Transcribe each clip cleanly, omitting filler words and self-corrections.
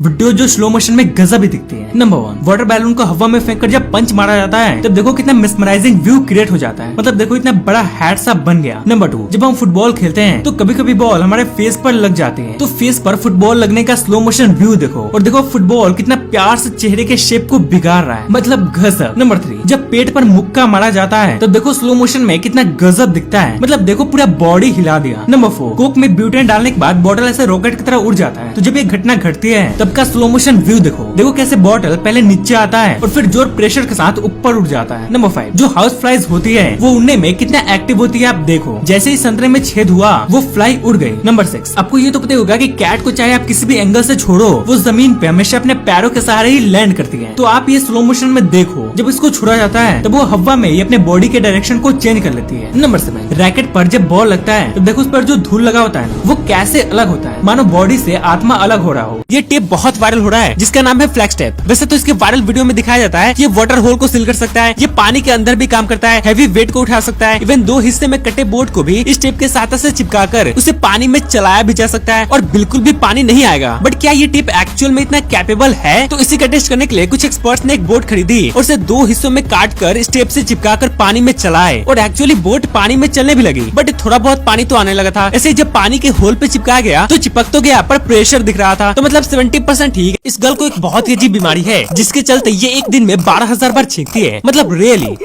Video जो slow motion में गजब ही दिखती है। नंबर 1, वाटर बैलून को हवा में फेंककर जब पंच मारा जाता है तब देखो कितना मिसमराइजिंग व्यू क्रिएट हो जाता है। मतलब देखो इतना बड़ा हैट सा बन गया। नंबर 2, जब हम फुटबॉल खेलते हैं तो कभी कभी बॉल हमारे फेस पर लग जाती है, तो फेस पर फुटबॉल लगने का स्लो मोशन व्यू देखो और देखो फुटबॉल कितना प्यार से चेहरे के शेप को बिगाड़ रहा है, मतलब गजब। नंबर 3, जब पेट पर मुक्का मारा जाता है तब देखो स्लो मोशन में कितना गजब दिखता है, मतलब देखो पूरा बॉडी हिला दिया। नंबर 4, कोक में ब्यूटेन डालने के बाद बॉटल ऐसे रॉकेट की तरह उड़ जाता है, तो जब ये घटना घटती है तब का स्लो मोशन व्यू देखो कैसे बॉटल पहले नीचे आता है और फिर जोर प्रेशर के साथ ऊपर उठ जाता है। नंबर 5, जो हाउस फ्लाइज होती है वो उड़ने में कितना एक्टिव होती है आप देखो, जैसे ही संतरे में छेद हुआ वो फ्लाई उड़ गई। नंबर 6, आपको ये तो पता होगा कि कैट को चाहे आप किसी भी एंगल से छोड़ो वो जमीन पे हमेशा अपने पैरों के सहारे ही लैंड करती है, तो आप ये स्लो मोशन में देखो जब इसको छोड़ा जाता है तब वो हवा में ही अपने बॉडी के डायरेक्शन को चेंज कर लेती है। नंबर 7, रैकेट पर जब बॉल लगता है तो देखो उस पर जो धूल लगा होता है वो कैसे अलग होता है, मानो बॉडी से आत्मा अलग हो रहा हो। ये टेप बहुत वायरल हो रहा है जिसका नाम है फ्लेक्स टेप। वैसे तो इसके वायरल वीडियो में दिखाया जाता है ये वाटर होल को सील कर सकता है, ये पानी के अंदर भी काम करता है, हैवी वेट को उठा सकता है, इवन 2 हिस्से में कटे बोर्ड को भी इस टेप के साथ से चिपकाकर उसे पानी में चलाया भी जा सकता है और बिल्कुल भी पानी नहीं आएगा। बट क्या ये टेप एक्चुअल में इतना कैपेबल है? तो इसी का टेस्ट करने के लिए कुछ एक्सपर्ट्स ने एक बोट खरीदी और उसे 2 हिस्सों में काट कर इस टेप से चिपकाकर पानी में चलाए और एक्चुअली बोट पानी में चलने भी लगी, बट थोड़ा बहुत पानी तो आने लगा था। ऐसे जब पानी के होल पे चिपका गया तो चिपक तो गया पर प्रेशर दिख रहा था, तो मतलब 70% ठीक। इस गर्ल को एक बहुत ही अजीब बीमारी है जिसके चलते ये एक दिन में 12,000 बार छींकती है, मतलब रियली।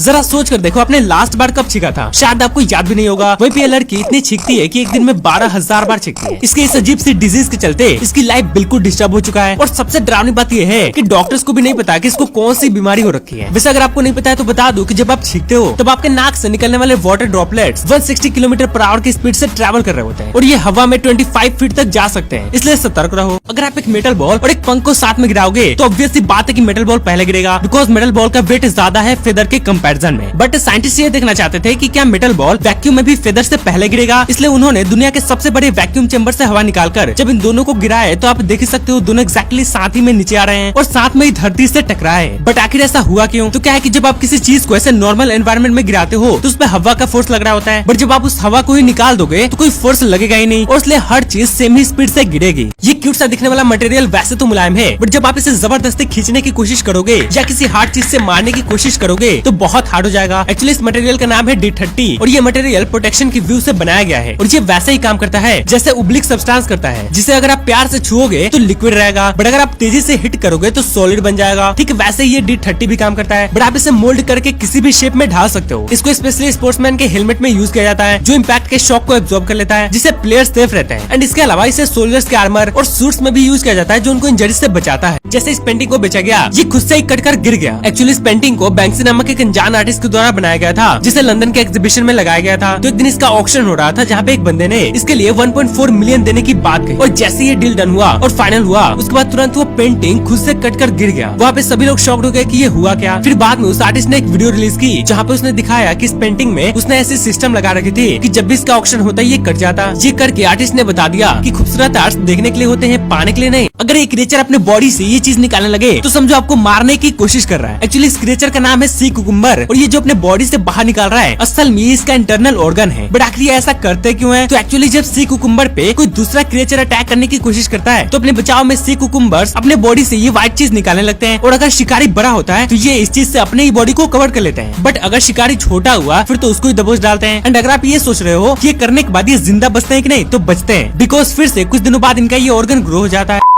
जरा सोच कर देखो आपने लास्ट बार कब छींका था, शायद आपको याद भी नहीं होगा। वही पे लड़की इतनी छींकती है कि एक दिन में 12,000 बार छींकती है। इसके इस अजीब सी डिजीज के चलते इसकी लाइफ बिल्कुल डिस्टर्ब हो चुका है और सबसे डरावनी बात यह है कि डॉक्टर्स को भी नहीं पता कि इसको कौन सी बीमारी हो रखी है। वैसे अगर आपको नहीं पता है तो बता दूं कि जब आप छींकते हो तब आपके नाक से निकलने वाले वाटर ड्रॉपलेट्स 160 किलोमीटर/आवर की स्पीड से ट्रैवल कर रहे होते हैं और ये हवा में 25 फीट तक जा सकते हैं, इसलिए सतर्क रहो। अगर आप एक मेटल बॉल और एक पंख को साथ में गिराओगे तो ऑब्वियस सी बात है कि मेटल बॉल पहले गिरेगा, बिकॉज मेटल बॉल का वेट ज्यादा है फेदर के कंपैरिजन में। बट साइंटिस्ट ये देखना चाहते थे कि क्या मेटल बॉल वैक्यूम में भी फेदर से पहले गिरेगा, इसलिए उन्होंने दुनिया के सबसे बड़े वैक्यूम चेंबर से हवा निकालकर जब इन दोनों को गिराए तो आप देख सकते हो दोनों एक्जैक्टली साथ ही में नीचे आ रहे हैं और साथ में ही धरती से टकराए। बट आखिर ऐसा हुआ क्यों? तो क्या है कि जब आप किसी चीज को ऐसे नॉर्मल एनवायरनमेंट में गिराते हो तो उसमें हवा का फोर्स लग रहा होता है, बट जब आप उस हवा को ही निकाल दोगे तो कोई फोर्स लगेगा ही नहीं और इसलिए हर चीज सेम ही स्पीड से गिरेगी। ये क्यूट सा दिखने वाला मटेरियल वैसे तो मुलायम है, बट जब आप इसे जबरदस्ती खींचने की कोशिश करोगे या किसी हार्ड चीज से मारने की कोशिश करोगे तो बहुत हार्ड हो जाएगा। एक्चुअली इस मटेरियल का नाम है D30 और ये मटेरियल प्रोटेक्शन की व्यू से बनाया गया है और ये वैसे ही काम करता है जैसे उब्लिक सब्सटेंस करता है, जिसे अगर आप प्यार से छुओगे तो लिक्विड रहेगा, बट अगर आप तेजी से हिट करोगे तो सॉलिड बन जाएगा। ठीक वैसे ही ये D30 भी काम करता है, बट आप इसे मोल्ड करके किसी भी शेप में ढाल सकते हो। इसको स्पेशली स्पोर्ट्समैन के हेलमेट में यूज किया जाता है जो इम्पैक्ट के शॉक को एब्जॉर्ब कर लेता है, जिससे प्लेयर्स सेफ रहते हैं। एंड इसके अलावा इसे सोल्जर्स के आर्मर और सूट्स में भी यूज किया जाता है जो उनको इंजरी से बचाता है। जैसे इस पेंटिंग को बेचा गया, ये खुद से ही कटकर गिर गया। एक्चुअली इस पेंटिंग को बैंक्सी नामक एक अनजान आर्टिस्ट के द्वारा बनाया गया था जिसे लंदन के एग्जीबिशन में लगाया गया था। तो एक दिन इसका ऑक्शन हो रहा था जहाँ पे एक बंदे ने इसके लिए 1.4 मिलियन देने की बात कही और जैसे ये डील डन हुआ और फाइनल हुआ उसके बाद तुरंत वो पेंटिंग खुद से कटकर गिर गया। वहाँ पे सभी लोग शॉक्ड हो गए कि ये हुआ क्या। फिर बाद में उस आर्टिस्ट ने एक वीडियो रिलीज की जहाँ पे उसने दिखाया कि इस पेंटिंग में उसने ऐसी सिस्टम लगा रखी थी कि जब भी इसका ऑक्शन होता है ये कट जाता। ये करके आर्टिस्ट ने बता दिया कि खूबसूरत आर्ट्स देखने के लिए होते हैं, पाने के लिए नहीं। अगर एक क्रिएचर अपने बॉडी से ये चीज निकालने लगे तो समझो आपको मारने की कोशिश कर रहा है। एक्चुअली इस क्रिएचर का नाम है सी कुकुम्बर और ये जो अपने बॉडी से बाहर निकाल रहा है असल में इसका इंटरनल ऑर्गन है। बट आखिर ऐसा करते क्यों है? तो एक्चुअली जब सी कुकुम्बर पे कोई दूसरा क्रिएचर अटैक करने की कोशिश करता है तो अपने बचाव में सी कुकुम्बर्स अपने बॉडी से ये व्हाइट चीज निकालने लगते हैं और अगर शिकारी बड़ा होता है तो ये इस चीज से अपने ही बॉडी को कवर कर लेते हैं। बट अगर शिकारी छोटा हुआ फिर तो उसको ही दबोच डालते हैं। एंड अगर आप ये सोच रहे हो कि ये करने के बाद ये जिंदा बचते हैं कि नहीं, तो बचते हैं, बिकॉज फिर से कुछ दिनों बाद इनका ये ऑर्गन ग्रो हो जाता है।